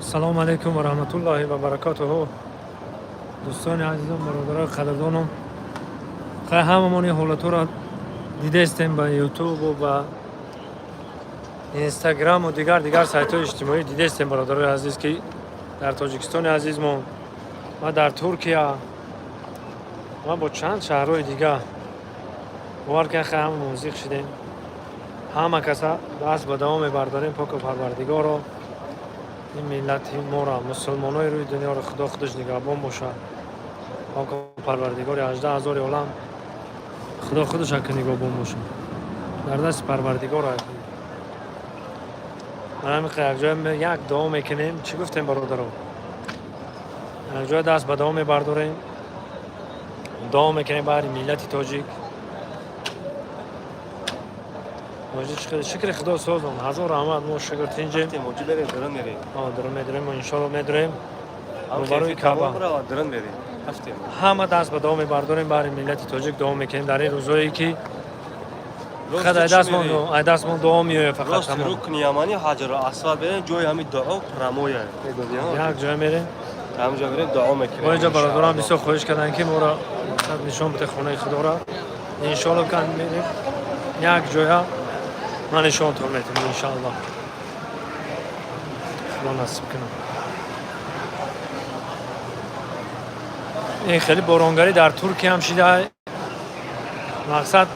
سلام علیکم و رحمت الله و برکاته. دوستان عزیزم، برادران قدردانم، خیلی هممون این حالت را دیده استیم با یوتیوب و با اینستاگرام و دیگر سایت های اجتماعی دیده استیم برادران عزیز که در تاجیکستان عزیز ما در ترکیه ما با چند شهرهای دیگه باور که خیلی همه موزیق شدیم، همه کسا دست به دوام برداریم پاک و پروردگار را، این ملت ما را، مسلمان های روی دنیا را خدا خودش نگهبان باشه. پاک و پروردگار 18,000 عالم خدا خودش که نگهبان باشه، در دست پروردگار است. من همین یک جای یک دعا میکنیم، چی گفتیم برادران؟ یک جای دست به دعا میبرداریم، دعا میکنیم برای ملت تاجیک. شکر خدا سازم، هزار رحمت، ما شکر تینجیم. موجی بریم درن میریم. درن میدریم و انشالله میدریم. روبروی کعبه درن میریم. همه دست به دعا میبرداریم برای ملت تاجیک، دعا میکنیم در این روزایی که خدا دستمون دعا میوه فقط. راست رکن یمانی حجر اسود بریم جای همین دعا و پرمویه. یک جای میریم. همونجا بریم دعا میکنیم. اونجا برادران بسیار خواهش کردن که ما را نشان بده خونه خدا را. انشالله که میریم یک جای من نشان تو میدم انشالله. خدا نصیب کنه. این خیلی بارانگری در ترکیه هم شده. مقصد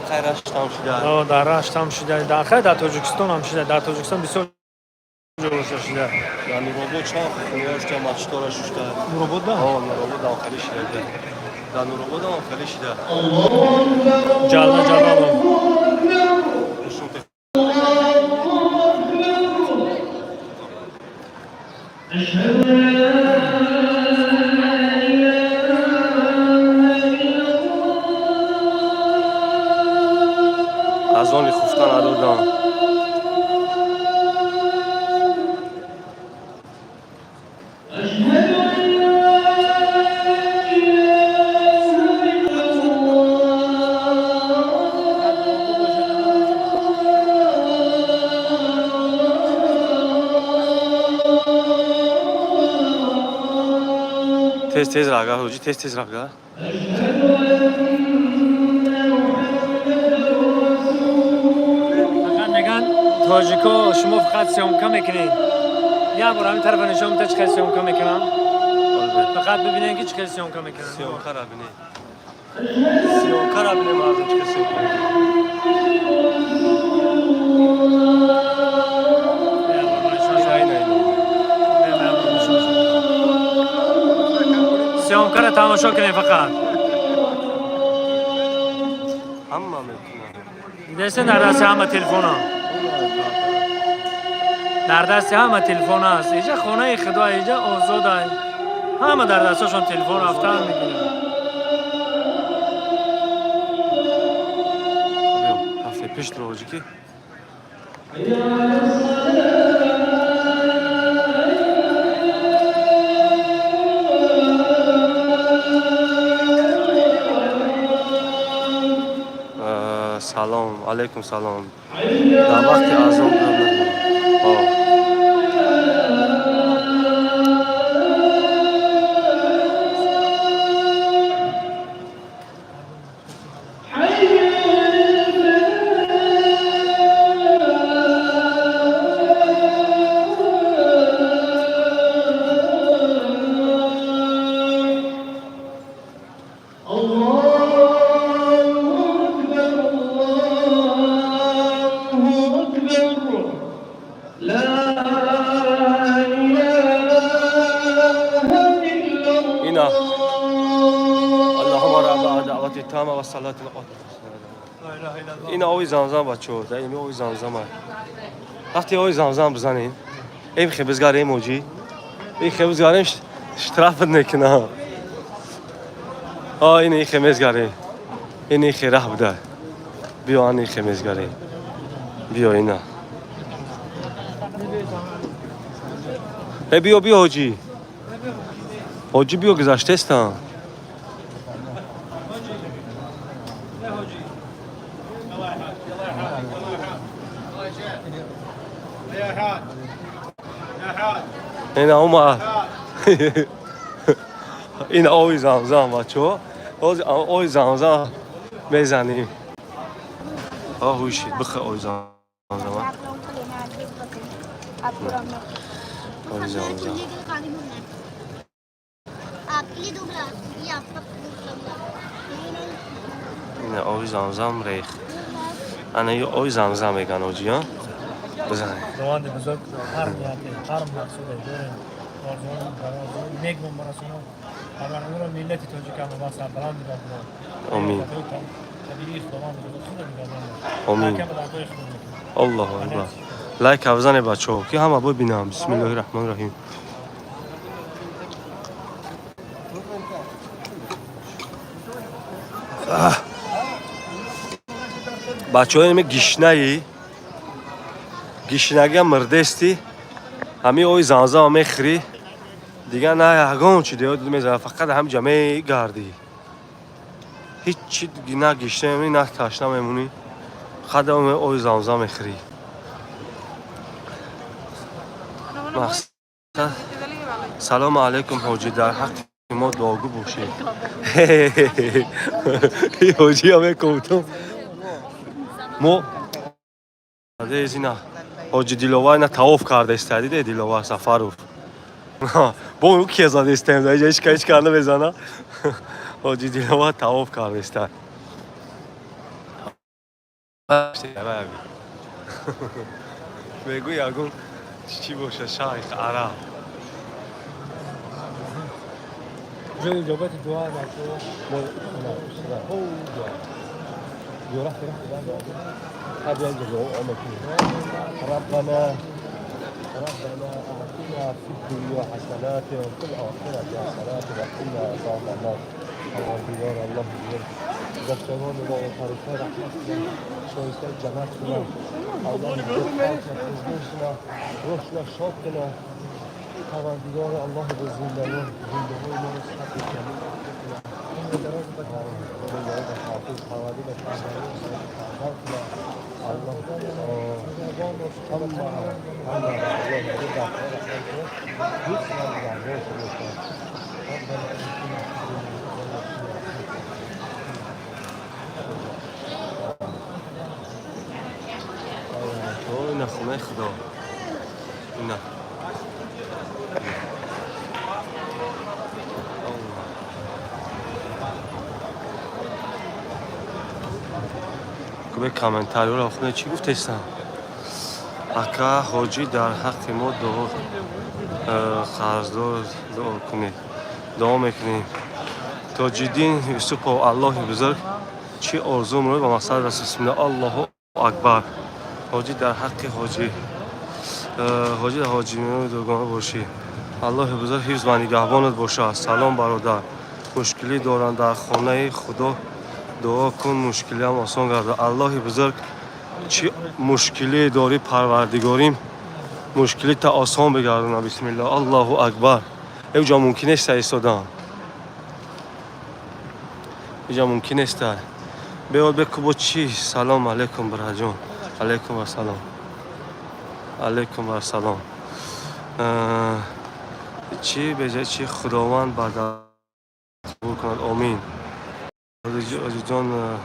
در رشت هم شده. در رشت هم شده. در خیلی در تاجیکستان هم شده. در تاجیکستان بسیار جلوش شده. یعنی روبوت چند خونیاش که مچتارش شده. روبوت نه؟ روبوت آخری شده. در روبوت آخری شده. جلال از آن خفتن ندادم. تیز راگا حاجی تیز راگا. تاجیکا شما فقط سیامکا میکنین. یا برای همین طرف نشان میده چه سیامکا میکنن. فقط ببینین که چه سیامکا میکنن. سیامکا را ببینین. سیامکا را ببینین مردم چه سیامکا سیامکا را تماشا کنین فقط. همه میکنن. دیدین در دست همه تلفن ها. در دست همه تلفن هست. اینجا خانه خدا، اینجا آزاده. همه در دستشون تلفن افتار میگیرن. هفته پیش روزی که سلام علیکم سلام. در وقت اذان تمام و صلات این آوی زمزم بچه‌ها ده این آوی زمزم وقتی آوی زمزم بزنین این خبزگار ایموجی این خبزگارش اشتراف نکنه این خبزگاره این خیره بوده بیا این خبزگاره بیا اینا بیا حاجی حاجی بیا گذشته استم این اومد این آوی زمزم بچه ها آوی زمزم میزنیم هوشید بخیر آوی زمزم آوی زمزم این آوی زمزم ریخ انا یه آوی زمزم میگن آجی ها بزنیم Doğan'da buzak harm yaptı, harm maksuda görün. Orzun, barazun, megmun barasunu. Haberleri milleti Tacikistan varsa falan bir bakma. Amin. Tabii İslam'ın buzakını bir bakma. Amin. الله اکبر لایک بزنید بچه ها که همه ببینم بسم الله الرحمن الرحیم بچه های گیشنگی هم مردستی همی اوی زنزه هم میخری دیگه نه یکان چی دیگه میزنه فقط هم جمعه گردی هیچ چی نه گیشنه میمونی نه تشنه میمونی خدا اوی زنزه میخری سلام علیکم حاجی در حق ما دعاگو باشید حاجی همه کوتم ما از اینا حاجی دیلوار اینا تواف کرده استدیده دیلوار سفروف با اون که زده استیم داره هیچ کار نمیزنه حاجی دیلوار تواف کرده استد بگو یگون چی باشه شایخ عرب جوی جوبت دعا بچه يروح هذا الجزء ربنا آتنا في الدنيا حسنات وفي الآخرة حسنات وقنا عذاب النار الله الله دكتورون الله وخارجه رحمتنا شويسة جناتنا الله يرحمنا روحنا شاطنا پروردگار الله به زندگان زندگی ما رو صحت کنید این دراز به خدای حافظ حوالی به نه خونه خدا نه به کامنتاری رو خونه چی گفت هستم اکا حاجی در حق ما خرزدار دعا کنید دعا میکنیم تاجدین یوسف و الله بزرگ چی آرزوم رو به مقصد رسول بسم الله الله اکبر حاجی در حق حاجی می دوگانه باشی الله بزرگ حفظ و نگهبانت باشه سلام برادر مشکلی دارن در خانه خدا دعا کن مشکلی هم آسان گرده الله بزرگ چی مشکلی داری پروردگاریم مشکلی تا آسان بگردونه بسم الله الله اکبر اینجا ممکن است ایستادن اینجا ممکن است بیاد بگو با چی سلام علیکم برادران علیکم السلام علیکم السلام چی بجای چی خداوند بعد قبول کند آمین حاجی جان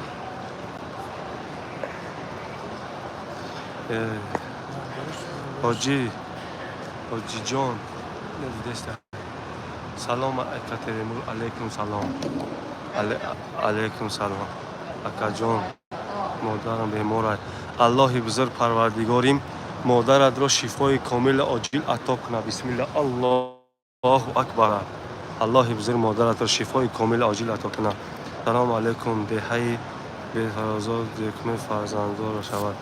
حاجی جان سلام اکاتریمور علیکم سلام علیکم سلام اکا جان مادرم بیمار الله بزرگ پروردگاریم مادرت را شفای کامل عاجل عطا کنه بسم الله الله اکبر الله بزرگ مادرت را شفای کامل عاجل عطا کنه سلام علیکم دهی به فرزاد دکمه فرزنددار را شود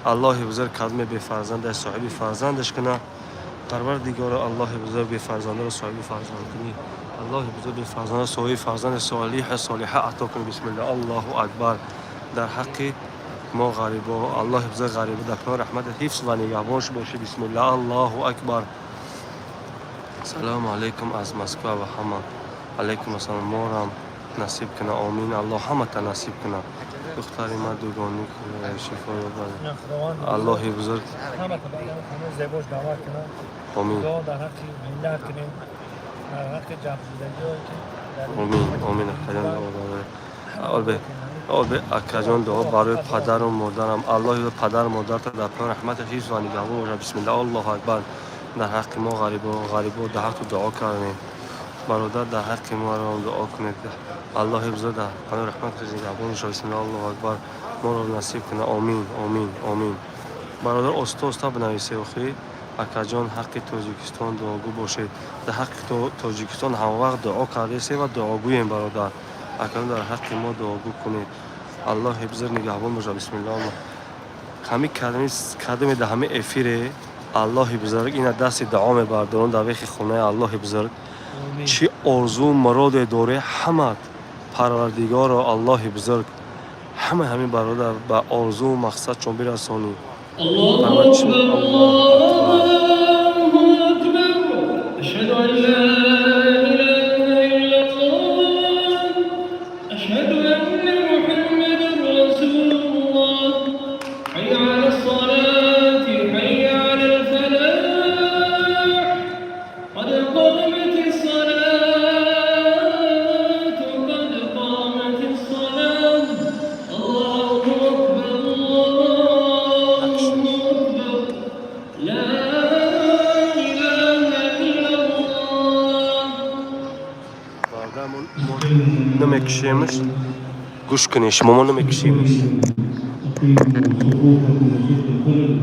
الله بزرگ کلمه به فرزند صاحب فرزندش کنه پروردگار الله بزرگ به فرزند را صاحب فرزند کنی الله بزرگ به فرزند صاحب فرزند صالحه عطا کنه بسم الله الله اکبر در حق ما غریبا الله بزرگ غریبا در کنار رحمت حفظ و نگهبانش باشه بسم الله الله اکبر سلام علیکم از مسکو و همه علیکم السلام ما را نصیب کنه آمین الله همه تا نصیب کنه دختری من دوگانی کنه شفای بده نه خداوند الله بزرگ همه تبارک همه زیباش دعوت کنن آمین دعا در حق ملت کنیم در حق جمع زندگی که در آمین آمین اکاجان دعا داره آلبه اکاجان دعا برای پدر و مادرم الله پدر و مادر تا در پای رحمت حفظ و نگهبان باشه بسم الله الله اکبر در حق ما غریبا در حق تو دعا کردیم برادر در حق ما را دعا کنید الله بزرگ در پناه رحمت خیز نگهبان باشه بسم الله الله اکبر ما را نصیب کنه آمین آمین آمین برادر استا بنویسه اخی اکاجان حق تاجیکستان دعاگو باشید در حق تاجیکستان هم وقت دعا کرده سه و دعاگویم برادر اکاجان در حق ما دعاگو کنید الله بزرگ نگهبان باشه بسم الله همین کلمه در همه افیره الله بزرگ این دست دعا میبردارن در ویخ خونه الله بزرگ چی آرزو مراد داره همه پروردگار الله بزرگ همین برادر به آرزو و مقصد چون برسانی الله أكبر الله أكبر أشهد أن لا إله إلا الله أشهد أن محمدا رسول الله حي على الصلاة حي على الفلاح قد قامت الصلاة قد قامت الصلاة الله أكبر الله أكبر لا إله إلا الله بردمون نمیکشیمش گوش کنی شما ما نمیکشیمش أقيموا صفوفكم وصف القلب